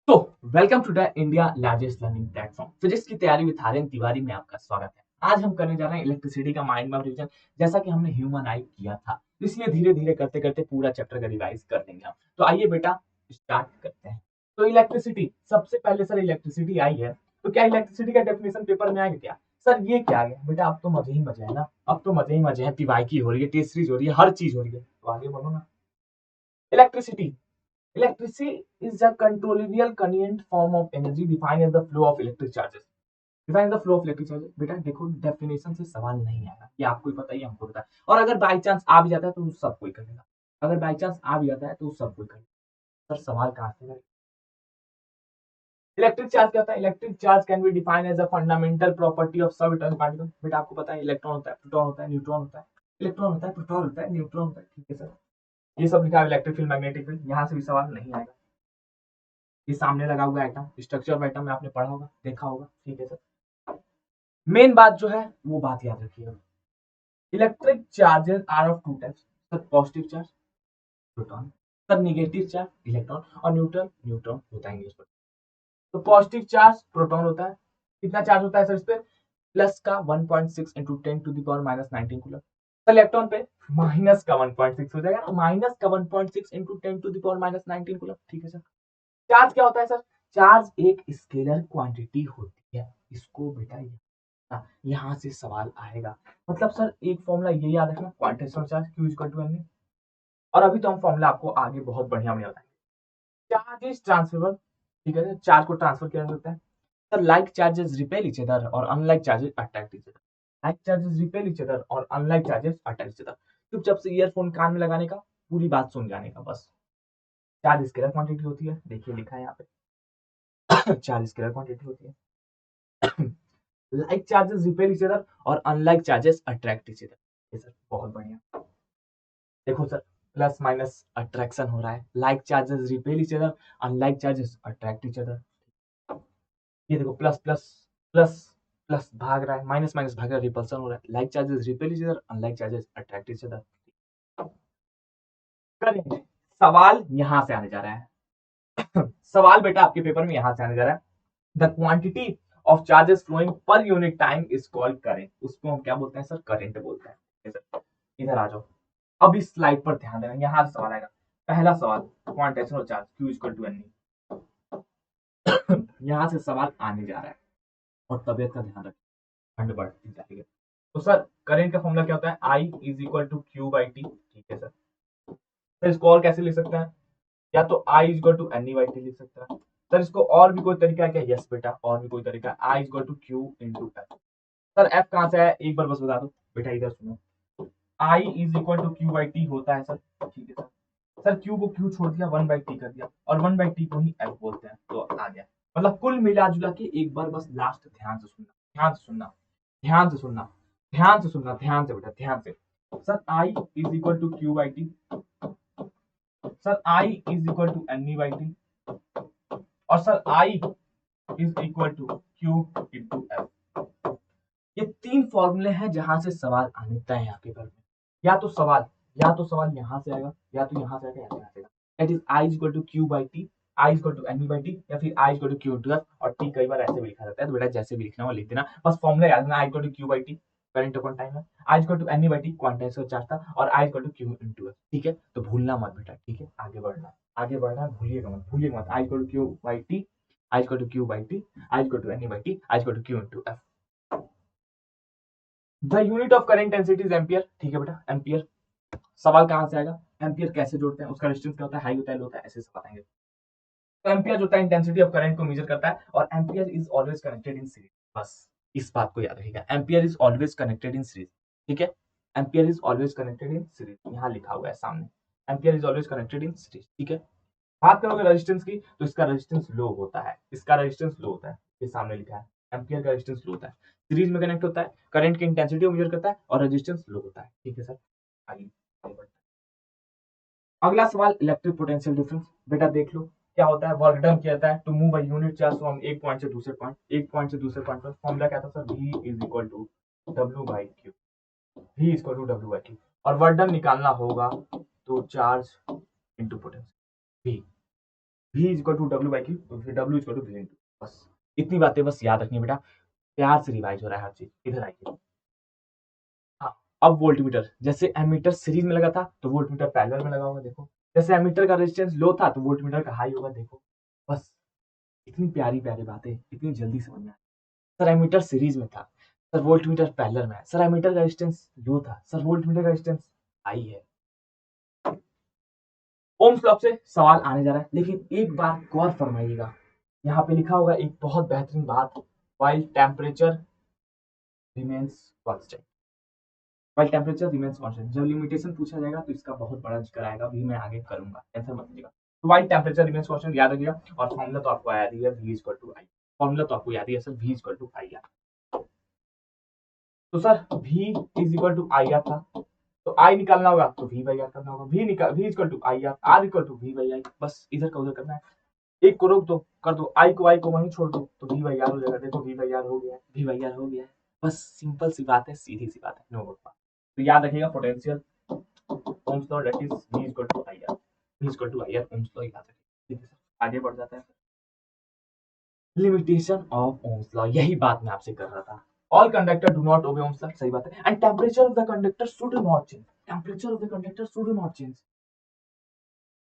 तो welcome to the India largest learning platform physics की तैयारी विद आर्यन तिवारी में आपका स्वागत है। आज हम करने जा रहे हैं इलेक्ट्रिसिटी का माइंड मैप रिवीजन, जैसा कि हमने ह्यूमन आई किया था। इसलिए धीरे धीरे करते करते पूरा चैप्टर का रिवाइज कर देंगे हम। तो आइए बेटा स्टार्ट करते हैं। तो इलेक्ट्रिसिटी, सबसे पहले सर इलेक्ट्रिसिटी आई है, तो क्या इलेक्ट्रिसिटी का डेफिनेशन पेपर में आएगा क्या? सर ये क्या आ गया बेटा? अब तो मजे ही मजे है ना, अब तो मजे ही मजे हैं। पीवाई की हो रही है, टेस्ट सीरीज हो रही है, हर चीज हो रही है, तो आगे बढ़ो ना। Electricity, electricity is a controllable convenient form of energy defined as the flow of electric charges. Define the flow of electric charges। बेटा देखो, डेफिनेशन से सवाल नहीं आएगा, ये आपको ही पता ही हमको पता है। और अगर बाई चांस आ भी जाता है तो सब कोई करेगा। अगर बाई चांस आ भी जाता है तो सब कोई करेगा। सर सवाल कहाँ से है? इलेक्ट्रिक चार्ज क्या होता है? Electric charge can be defined as a fundamental property of sub atomic particle. बेटा आपको पता है, इलेक्ट्रॉन होता है, प्रोटॉन होता है, न्यूट्रॉन होता है। इलेक्ट्रॉन होता है, प्रोटॉन होता है, न्यूट्रॉन होता है, ठीक है सर। ये सब लिखा है इलेक्ट्रिक फील्ड, मैग्नेटिक फील्ड, यहाँ से भी सवाल नहीं आएगा। ये सामने लगा हुआ एटम, स्ट्रक्चर ऑफ एटम में आपने पढ़ा होगा, देखा होगा, ठीक है सर। मेन बात जो है वो बात याद रखिएगा। Electric charges are of two types. Sir positive charge proton, sir negative charge electron, और न्यूट्रल न्यूट्रॉन होता है इंग्लिश में। तो पॉजिटिव चार्ज प्रोटॉन होता है। कितना चार्ज होता है सर इस पे? प्लस का 1.6 into 10 to the power minus 19 coulomb. Sir electron पे माइनस का 1.6 हो जाएगा ना, माइनस का 1.6 into 10 to the power minus 19 coulomb, ठीक है सर। चार्ज क्या होता है सर? चार्ज एक स्केलर क्वांटिटी होती है। इसको बेटा यहाँ से सवाल आएगा। मतलब सर एक फॉर्मूला ये याद रखना, quantization charge Q equal to M. और अभी तो हम फॉर्मूला आपको आगे बहुत बढ़िया बढ़िया बताएंगे। चार्ज इज ट्रांसफरेबल, ठीक है, चार्ज को ट्रांसफर किया जा सकता है। Sir like charges repel each other और unlike charges attract each other. Like charges repel each other और unlike charges attract each other. चुपचाप से ईयरफोन कान में लगाने का, पूरी बात सुन जाने का बस। चार्ज स्केलर क्वांटिटी होती है, देखिए लिखा है यहाँ पे। चार्ज स्केलर क्वांटिटी होती है। Like charges repel each other और unlike charges attract each other. ये सर बहुत बढ़िया। देखो सर, प्लस माइनस अट्रैक्शन हो रहा है, like charges repel each other, unlike charges attract each other. ये देखो प्लस प्लस प्लस प्लस भाग रहा है, माइनस माइनस भाग रहा है, रिपल्सन हो रहा है। Like charges repel each other, unlike charges attract each other. करेंगे, सवाल यहां से आने जा रहा है। सवाल बेटा आपके पेपर में यहां से आने जा रहा है। The quantity of charges flowing per unit time is called current. उसको हम क्या बोलते हैं सर? करंट बोलते हैं। इधर आ जाओ, अब इस स्लाइड पर ध्यान देना, यहां से सवाल आएगा। पहला सवाल, quantization charge Q equal to N. यहां से सवाल आने जा रहा है, और तबियत का ध्यान रखें, ठंड बढ़ती जा रही है। तो सर करंट का फॉर्मूला क्या होता है? I is equal to Q by T, ठीक है सर। सर इसको और कैसे लिख सकते हैं? या तो I is equal to N E by T लिख सकते हैं। सर इसको और भी कोई तरीका है क्या? यस बेटा, और भी कोई तरीका है। I is equal to Q into F. Sir F कहां से है एक बार बस बता दो बेटा, इधर सुनो। I is equal to Q by T होता है सर, ठीक है सर। सर क्यू को क्यू छोड़ दिया, वन बाई टी कर दिया, और वन बाई टी को ही एफ बोलते हैं, तो आ गया। मतलब कुल मिला जुला के एक बार बस लास्ट ध्यान से सुनना, ध्यान से सुनना, ध्यान से सुनना, ध्यान से सुनना, ध्यान से बेटा, ध्यान से। Sir I is equal to Q by T, sir I is equal to N E by T, और sir I is equal to Q into F. ये तीन फॉर्मूले हैं जहां से सवाल आने तय है आपके घर में। या तो सवाल, या तो सवाल यहां से आएगा, या तो यहां से आएगा, या तो यहां से आएगा। That is I is equal to Q by T, I is equal to N E by T, या फिर I is equal to Q into F. और टी कई बार ऐसे भी लिखा जाता है, तो बेटा जैसे भी लिखना हो लिख देना, बस फॉर्मूला याद रखना। I equal to Q by T current upon time है, I equal to N E by T quantization charge था, और I equal to Q into F, ठीक है। तो भूलना मत बेटा, ठीक है, आगे बढ़ना, आगे बढ़ना, भूलिएगा मत, भूलिएगा मत। I equal to Q by T, I equal to Q by T, I equal to N E by T, I equal to Q into F. The unit of current density is ampere, ठीक है बेटा, ampere. सवाल कहां से आएगा? Ampere कैसे जोड़ते हैं, उसका रेजिस्टेंस क्या होता है, हाई होता है, लो होता है, ऐसे सब बताएंगे। तो एम्पियर जो होता है इंटेंसिटी ऑफ करंट को मेजर करता है, और ampere is always connected in series. बस इस बात को याद रखिएगा, ampere is always connected in series, ठीक है। Ampere is always connected in series, यहां लिखा हुआ है सामने, ampere is always connected in series, ठीक है। बात करोगे रेजिस्टेंस की, तो इसका रेजिस्टेंस लो होता है, इसका रेजिस्टेंस लो होता है, ये सामने लिखा है। एम्पियर का रेजिस्टेंस लो होता है, सीरीज में कनेक्ट होता है, करंट की इंटेंसिटी को मेजर करता है, और रेजिस्टेंस लो होता है, ठीक है सर। आइए अगला सवाल, इलेक्ट्रिक पोटेंशियल डिफरेंस। बेटा देख लो क्या होता है, वर्क डन किया जाता है to move a unit charge from एक पॉइंट से दूसरे पॉइंट, एक पॉइंट से दूसरे पॉइंट पर। फॉर्मूला क्या था sir? V is equal to W by Q, V is equal to W by Q. और वर्क डन निकालना होगा तो charge into potential V। V is equal to W by Q, तो फिर W is equal to V into, बस इतनी बातें बस याद रखनी है बेटा, प्यार से रिवाइज हो रहा है हर चीज। इधर आइए, हाँ अब वोल्टमीटर, जैसे एमीटर सीरीज में लगा था तो वोल्टमीटर पैरेलल में लगा होगा, देखो जैसे एमीटर का रेजिस्टेंस लो था तो वोल्टमीटर का हाई होगा, देखो बस इतनी प्यारी प्यारी बातें इतनी जल्दी समझ में आई। सर एमीटर सीरीज में था, सर वोल्टमीटर पैरेलल में है, सर एमीटर का रेजिस्टेंस लो था, सर वोल्टमीटर का रेजिस्टेंस हाई है। ओम्स लॉ से सवाल आने जा रहा है, लेकिन एक बार गौर फरमाइएगा, यहाँ पे लिखा होगा एक बहुत बेहतरीन बात, while temperature remains constant, while temperature remains constant, जब लिमिटेशन पूछा जाएगा तो इसका बहुत बड़ा जिक्र आएगा, भी मैं आगे करूंगा, टेंशन मत लीजिएगा। तो व्हाइल टेम्परेचर रिमेन्स कांस्टेंट याद रखिएगा, और फॉर्मूला तो आपको याद ही है, v equal to I, formula तो आपको याद ही है sir, v equal to I R. तो sir v is equal to I R था, तो आई निकालना होगा तो v बाई आर करना होगा, v equal to I R, R equal to v by I, बस इधर का उधर करना है, एक को रोक दो, कर दो, आई को वहीं छोड़ दो तो v बाई आर हो जाएगा, देखो v बाई आर हो गया है, v बाई आर हो गया है, बस सिंपल सी बात है, सीधी सी बात है, नो बकवास। तो याद रखिएगा potential Ohm's law that is v equal to I R, v equal to I R Ohm's law याद रखिएगा, ठीक है सर। आगे बढ़ जाता है, लिमिटेशन ऑफ ओम्स लॉ, यही बात मैं आपसे कर रहा था, all conductor do not obey Ohm's law, सही बात है, and temperature of the conductor should not change, temperature of the conductor should not change,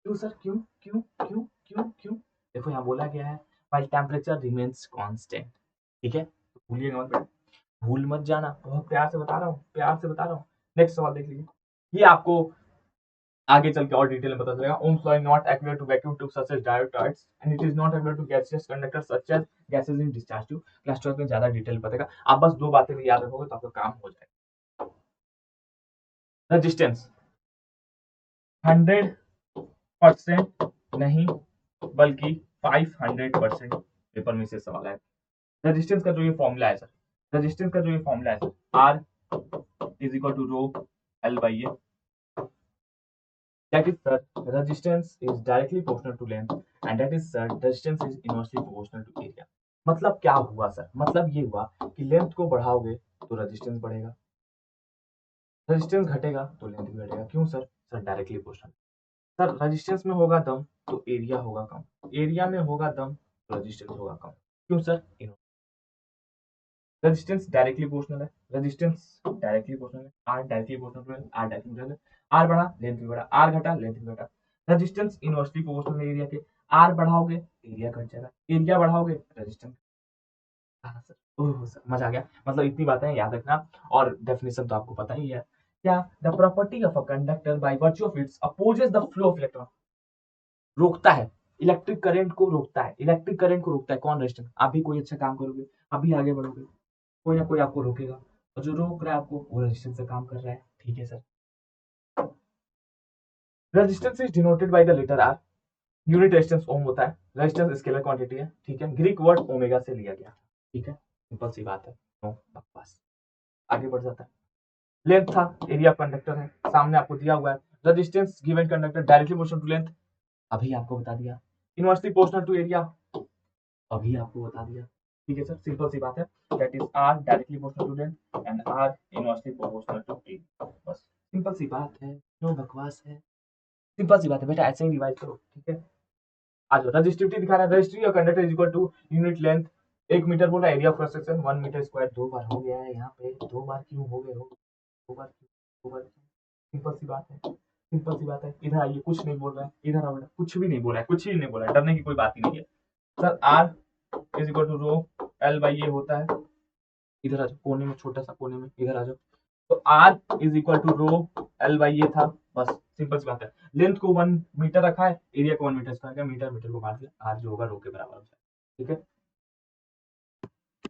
क्यों सर, क्यों क्यों क्यों क्यों क्यों, देखो यहाँ बोला गया है व्हाइल टेम्परेचर रिमेन्स कांस्टेंट, ठीक है, तो भूलिएगा मत बेटा, भूल मत जाना, बहुत प्यार से बता रहा हूँ, प्यार से बता रहा हूँ। नेक्स्ट सवाल देख लीजिए, ये आपको आगे चल के और डिटेल में पता चलेगा। Ohm's law is not applicable to vacuum tube such as diode and it is not applicable to gaseous conductor such as gases in discharge tube. Class 12 में ज्यादा डिटेल बताएगा, आप बस दो बातें भी याद रखोगे तो आपका काम हो जाएगा। रेजिस्टेंस 100% नहीं बल्कि 500%, पेपर में से सवाल है। रेजिस्टेंस का जो ये फॉर्मूला है सर, रेजिस्टेंस का जो ये फॉर्मूला है sir, R is equal to rho L by A, that is sir resistance is directly proportional to length and that is sir resistance is inversely proportional to area। मतलब क्या हुआ sir, मतलब ये हुआ कि लेंथ को बढ़ाओगे तो रेजिस्टेंस बढ़ेगा, रेजिस्टेंस घटेगा तो लेंथ भी घटेगा, क्यों sir, sir directly proportional, sir resistance में होगा दम तो एरिया होगा कम, एरिया में होगा दम तो रेजिस्टेंस होगा कम, क्यों सर, रेजिस्टेंस डायरेक्टली प्रोपोर्शनल है, रेजिस्टेंस डायरेक्टली प्रोपोर्शनल है, आर डायरेक्टली प्रोपोर्शनल है, आर डायरेक्टली प्रोपोर्शनल है, आर बढ़ा लेंथ भी बढ़ा, आर घटा लेंथ भी घटा, रेजिस्टेंस इनवर्सली प्रोपोर्शनल है एरिया के, आर बढ़ाओगे एरिया घट जाएगा, एरिया बढ़ाओगे रेजिस्टेंस, हाँ सर, ओह सर मजा आ गया, मतलब इतनी बातें याद रखना, और डेफिनेशन तो आपको पता ही है क्या, the property of a conductor by virtue of its opposes the flow of electron, रोकता है इलेक्ट्रिक करंट को, रोकता है इलेक्ट्रिक करंट को, रोकता है कौन, रेजिस्टेंस, आप भी कोई अच्छा काम करोगे, अभी आगे बढ़ोगे, कोई ना कोई आपको रोकेगा, और जो रोक रहा है आपको वो रेजिस्टेंस से काम कर रहा है, ठीक है sir. Resistance is denoted by the letter R, unit resistance ohm होता है, रेजिस्टेंस स्केलर क्वांटिटी है, ठीक है, ग्रीक वर्ड ओमेगा से लिया गया, ठीक है, सिंपल सी बात है, नो बकवास। आगे बढ़ जाता है, लेंथ था, एरिया कंडक्टर है, सामने आपको दिया हुआ है, resistance given conductor directly proportional to length, अभी आपको बता दिया, इनवर्सली प्रोपोर्शनल टू एरिया, अभी आपको बता दिया, ठीक है सर, सिंपल सी बात है, that is R directly proportional to length and R inversely proportional to area, बस सिंपल सी बात है, नो बकवास है, सिंपल सी बात है बेटा, ऐसे ही रिवाइज करो, ठीक है। आज रजिस्टिविटी दिखा रहा है, रजिस्ट्री और conductor is equal to unit length, 1 metre बोला, area of cross section 1 metre square, दो बार हो गया है यहाँ पे, दो बार क्यों हो गए हो, दो बार क्यों, दो बार क्यों, सिंपल सी बात है, सिंपल सी बात है, इधर आइए, कुछ नहीं बोल रहा है, इधर आओ बेटा, कुछ भी नहीं बोला है, कुछ ही नहीं बोला है, डरने की कोई बात ही नहीं है sir, R is equal to rho L by A होता है, इधर आ जाओ कोने में, छोटा सा कोने में, इधर आ जाओ, तो R is equal to rho L by A था, बस सिंपल सी बात है, लेंथ को 1 मीटर रखा है, एरिया को 1 मीटर स्क्वायर का, मीटर मीटर को काट दिया, आर जो होगा रो के बराबर हो जाएगा, ठीक है।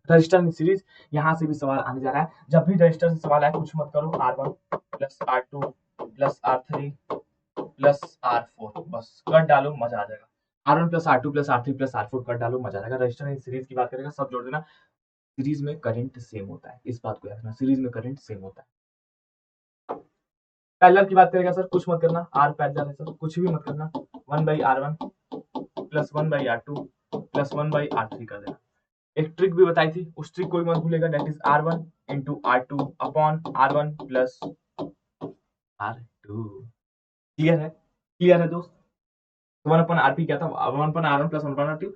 रजिस्टर इन सीरीज, यहाँ से भी सवाल आने जा रहा है, जब भी रजिस्टर से सवाल आए कुछ मत करो, R1 plus R2 plus R3 plus R4, बस कर डालो मजा आ जाएगा, R1 plus R2 plus R3 plus R4 कर डालो मजा आ जाएगा, रजिस्टर इन सीरीज की बात करेगा, सब जोड़ देना, सीरीज में करंट सेम होता है, इस बात को याद रखना, सीरीज में करंट सेम होता है। पैरेलल की बात करेगा सर, कुछ मत करना, आर पैरेलल है सर, कुछ भी मत करना, 1/R1 plus 1/R2 plus 1/R3 कर देना, एक ट्रिक भी बताई थी, उस ट्रिक को भी मत भूलेगा, that is R1 into R2 upon R1 plus R2, clear है, क्लियर है दोस्त। तो 1/RP क्या था, 1/R1 प्लस 1/R2।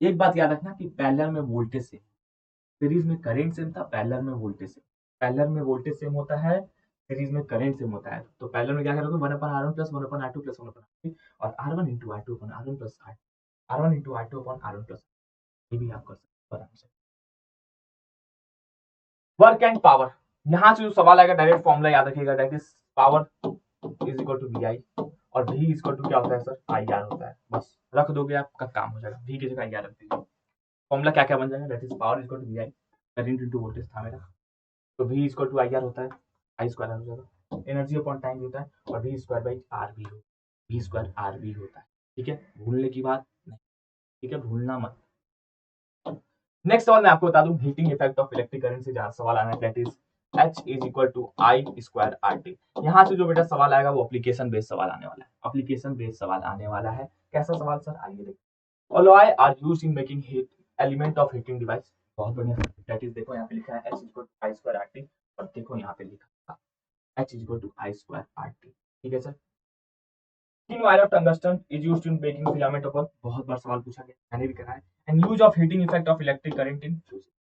एक बात याद रखना कि पैरेलल में वोल्टेज सेम, सीरीज में करंट सेम था, पैरेलल में वोल्टेज सेम। पैरेलल में वोल्टेज सेम होता है, सीरीज में करंट सेम होता है। तो पैरेलल में क्या करोगे, 1/R1 plus 1/R2 plus 1/R3 और R1 into R2 upon R1 plus R1 into R2 upon R1 plus, ये भी आप कर सकते हो आराम से। वर्क एंड पावर, यहां से जो सवाल आएगा डायरेक्ट फॉर्मूला याद रखिएगा, that is power is equal to V I और v इज इक्वल टू क्या होता है सर, आई आर होता है। बस रख दोगे आपका काम हो जाएगा, v की जगह आई आर रख दीजिए। फॉर्मूला क्या क्या बन जाएगा, that is power is equal to V I, current into voltage था मेरा, तो v is equal to I R होता है, आई स्क्वायर आर हो जाएगा, एनर्जी अपॉन टाइम होता है और v square by R V हो, v स्क्वायर आर वी होता है। ठीक है, भूलने की बात नहीं, ठीक है, भूलना मत। नेक्स्ट सवाल मैं आपको बता दूं, heating effect of electric current से जहां सवाल आना है, that is H is equal to I square R T. यहाँ से जो बेटा सवाल आएगा वो एप्लीकेशन बेस्ड सवाल आने वाला है, एप्लीकेशन बेस्ड सवाल आने वाला है। कैसा सवाल सर, आइए देखिए। Alloy are used in making heat element of heating device, बहुत बढ़िया, दैट इज देखो यहाँ पे लिखा है H is equal to I square R T और देखो यहाँ पे लिखा है H is equal to I square R T. ठीक है sir. Thin wire of tungsten is used in baking filament of, बहुत बार सवाल पूछा गया, मैंने भी करा है। And use of heating effect of electric current in fusing,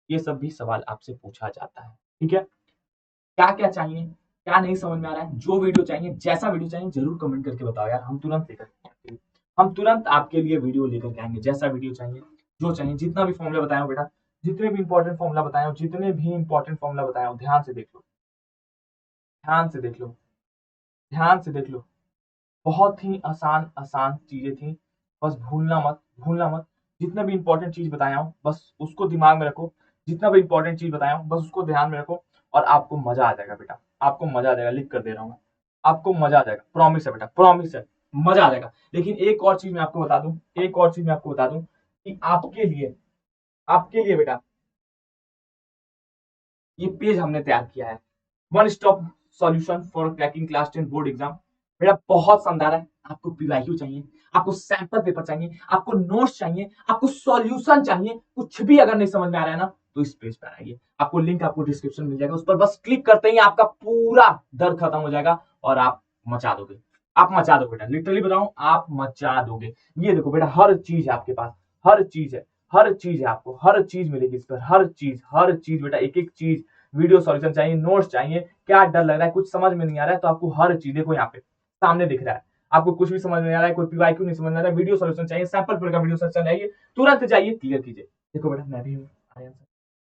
ये सब भी सवाल आपसे पूछा जाता है। ठीक है, क्या क्या चाहिए, क्या नहीं समझ में आ रहा है, जो वीडियो चाहिए, जैसा वीडियो चाहिए जरूर कमेंट करके बताओ यार, हम तुरंत लेकर आएंगे, हम तुरंत आपके लिए वीडियो लेकर के आएंगे। जैसा वीडियो चाहिए, जो चाहिए, जितना भी फॉर्मूला बताया हो बेटा, जितने भी इंपॉर्टेंट फॉर्मूला बताया हो, जितने भी इंपॉर्टेंट फॉर्मूला बताया हो, ध्यान से देख लो, ध्यान से देख लो, ध्यान से देख लो। बहुत ही आसान आसान चीजें थी, बस भूलना मत, भूलना मत। जितना भी इंपॉर्टेंट चीज बताया हूँ बस उसको दिमाग में रखो, जितना भी इंपॉर्टेंट चीज बताया हूँ बस उसको ध्यान में रखो और आपको मजा आ जाएगा बेटा, आपको मजा आ जाएगा, लिख कर दे रहा हूँ मैं, आपको मजा आ जाएगा, प्रॉमिस है बेटा, प्रॉमिस है, मजा आ जाएगा। लेकिन एक और चीज मैं आपको बता दूं, एक और चीज मैं आपको बता दूं कि आपके लिए बेटा ये पेज हमने तैयार किया है, one stop solution for cracking class 10 board exam. बेटा बहुत शानदार है, आपको पीवाईक्यू चाहिए, आपको सैंपल पेपर चाहिए, आपको नोट्स चाहिए, आपको सॉल्यूशन चाहिए, कुछ भी अगर नहीं समझ में आ रहा है ना तो इस पेज पर आइए, आपको लिंक आपको डिस्क्रिप्शन मिल जाएगा, उस पर बस क्लिक करते ही आपका पूरा दर्द खत्म हो जाएगा और आप मचा दोगे, आप मचा दोगे बेटा, लिटरली बताऊं आप मचा दोगे। ये देखो बेटा हर चीज है आपके पास, हर चीज है, हर चीज है, आपको हर चीज मिलेगी इस पर, हर चीज बेटा, एक एक चीज, वीडियो सॉल्यूशन चाहिए, नोट्स चाहिए, क्या डर लग रहा है, कुछ समझ में नहीं आ रहा है तो आपको हर चीज देखो यहाँ पे सामने दिख रहा है, आपको कुछ भी समझ में नहीं आ रहा है, कोई पीवाईक्यू नहीं समझ में आ रहा है, वीडियो सॉल्यूशन चाहिए, सैंपल पेपर का वीडियो सॉल्यूशन चाहिए, तुरंत जाइए क्लियर कीजिए। देखो बेटा मैं भी हूँ,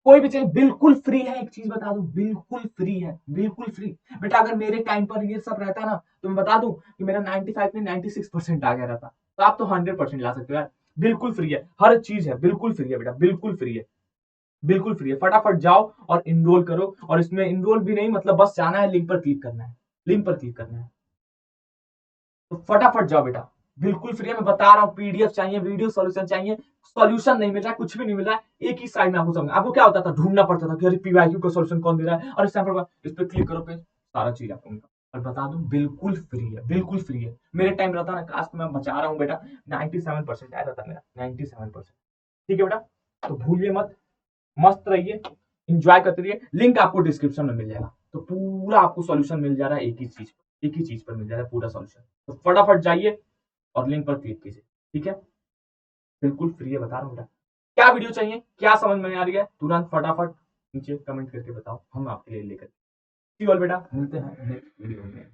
कोई भी चाहिए बिल्कुल फ्री है, एक चीज बता दूं, बिल्कुल फ्री है, बिल्कुल फ्री। बेटा अगर मेरे टाइम पर ये सब रहता ना तो मैं बता दूं कि मेरा 95 में 96% आ गया रहता, तो आप तो 100% ला सकते हो यार, बिल्कुल फ्री है, हर चीज है, बिल्कुल फ्री है बेटा, बिल्कुल फ्री है, बिल्कुल फ्री है। फटाफट जाओ और इनरोल करो, और इसमें इनरोल भी नहीं, मतलब बस जाना है, लिंक पर क्लिक करना है, लिंक पर क्लिक करना है, तो फटाफट जाओ बेटा, बिल्कुल फ्री है। मैं बता रहा हूँ, पीडीएफ चाहिए, वीडियो सॉल्यूशन चाहिए, सॉल्यूशन नहीं मिल रहा है, कुछ भी नहीं मिल रहा है, एक ही साइड में आपको समझ, आपको क्या होता था, ढूंढना पड़ता था कि अरे पीवाईक्यू का सॉल्यूशन कौन दे रहा है, और इस पर क्लिक करो पे सारा चीज आपको मिलता। और बता दूं बिल्कुल फ्री है, बिल्कुल फ्री है। मेरे टाइम रहता ना, काश मैं बचा रहा हूँ बेटा, 97% आया था मेरा, 97%। ठीक है बेटा, तो भूलिए मत, मस्त रहिए, इंजॉय करते रहिए, लिंक आपको डिस्क्रिप्शन में मिल जाएगा, तो पूरा आपको सॉल्यूशन मिल जा रहा है, एक ही चीज पर, एक ही चीज पर मिल जा रहा है पूरा सॉल्यूशन, तो फटाफट जाइए और लिंक पर क्लिक कीजिए। ठीक है, बिल्कुल फ्री है, बता रहा हूँ बेटा। क्या वीडियो चाहिए, क्या समझ में आ रही है, तुरंत फटाफट नीचे कमेंट करके बताओ, हम आपके लिए लेकर बेटा, मिलते हैं नेक्स्ट वीडियो में।